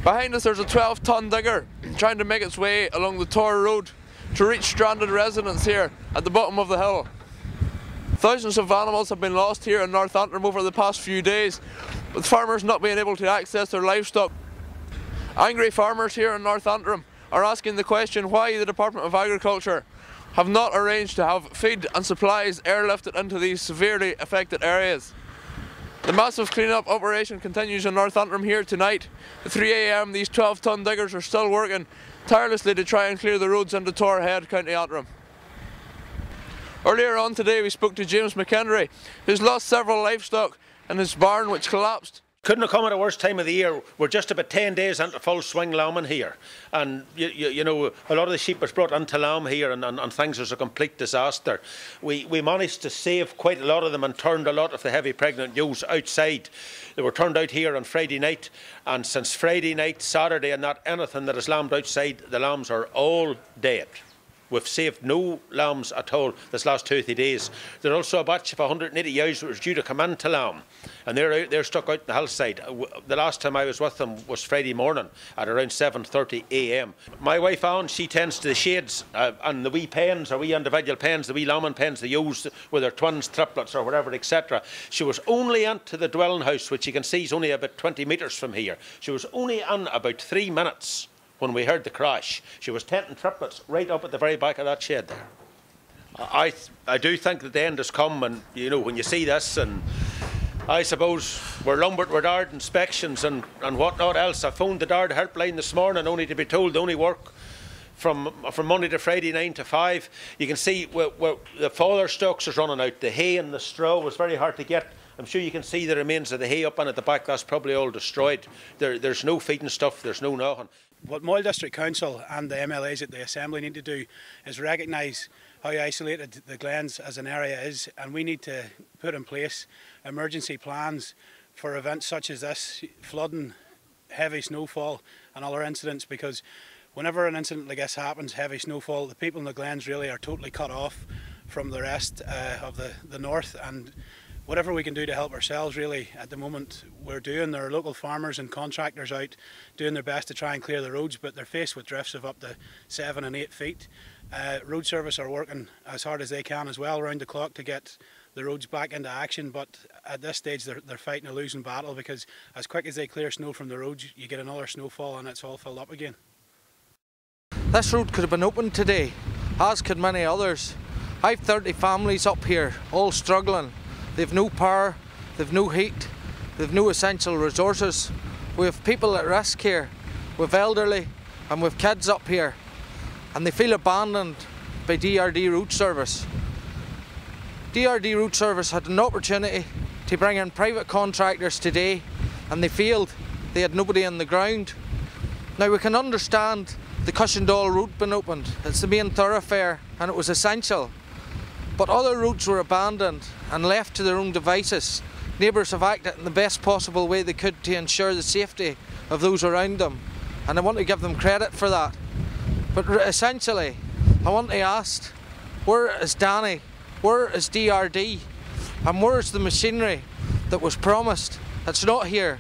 Behind us there's a 12-ton digger trying to make its way along the Tor Road to reach stranded residents here at the bottom of the hill. Thousands of animals have been lost here in North Antrim over the past few days, with farmers not being able to access their livestock. Angry farmers here in North Antrim are asking the question why the Department of Agriculture have not arranged to have feed and supplies airlifted into these severely affected areas. The massive clean-up operation continues in North Antrim here tonight. At 3 AM these 12-ton diggers are still working tirelessly to try and clear the roads into Tor Head, County Antrim. Earlier on today we spoke to James McAuley, who's lost several livestock in his barn which collapsed. Couldn't have come at a worse time of the year. We're just about 10 days into full swing lambing here, and you know, a lot of the sheep was brought into lamb here, and things was a complete disaster. We managed to save quite a lot of them and turned a lot of the heavy pregnant ewes outside. They were turned out here on Friday night, and since Friday night, Saturday, and not anything that is lambed outside, the lambs are all dead. We've saved no lambs at all this last 2 or 3 days. There's also a batch of 180 ewes that was due to come into lamb, and they're stuck out on the hillside. The last time I was with them was Friday morning at around 7:30 AM. My wife Anne, she tends to the shades and the wee pens, or wee individual pens, the wee lambing pens they use with their twins, triplets or whatever, etc. She was only into the dwelling house, which you can see is only about 20 metres from here. She was only in about 3 minutes when we heard the crash. She was tenting triplets right up at the very back of that shed there. I do think that the end has come, and you know, when you see this, and I suppose we're lumbered with Dard inspections and whatnot else. I phoned the Dard helpline this morning only to be told they only work from Monday to Friday 9 to 5. You can see where the fodder stocks is running out. The hay and the straw was very hard to get. I'm sure you can see the remains of the hay up and at the back. That's probably all destroyed. There's no feeding stuff, there's no nothing. What Moyle District Council and the MLAs at the Assembly need to do is recognise how isolated the Glens as an area is, and we need to put in place emergency plans for events such as this, flooding, heavy snowfall and other incidents, because whenever an incident like this happens, heavy snowfall, the people in the Glens really are totally cut off from the rest of the north, and whatever we can do to help ourselves really at the moment we're doing. There are local farmers and contractors out doing their best to try and clear the roads, but they're faced with drifts of up to 7 and 8 feet. Road service are working as hard as they can as well around the clock to get the roads back into action, but at this stage they're fighting a losing battle, because as quick as they clear snow from the roads you get another snowfall and it's all filled up again. This road could have been opened today, as could many others. I've 30 families up here, all struggling. They've no power, they've no heat, they've no essential resources. We have people at risk here, we've elderly and we've kids up here, and they feel abandoned by DRD Road Service. DRD Road Service had an opportunity to bring in private contractors today, and they failed. They had nobody on the ground. Now we can understand the Cushendall Road being opened. It's the main thoroughfare and it was essential. But other roads were abandoned and left to their own devices. Neighbours have acted in the best possible way they could to ensure the safety of those around them, and I want to give them credit for that. But essentially, I want to ask, where is Danny? Where is DRD? And where is the machinery that was promised? It's not here.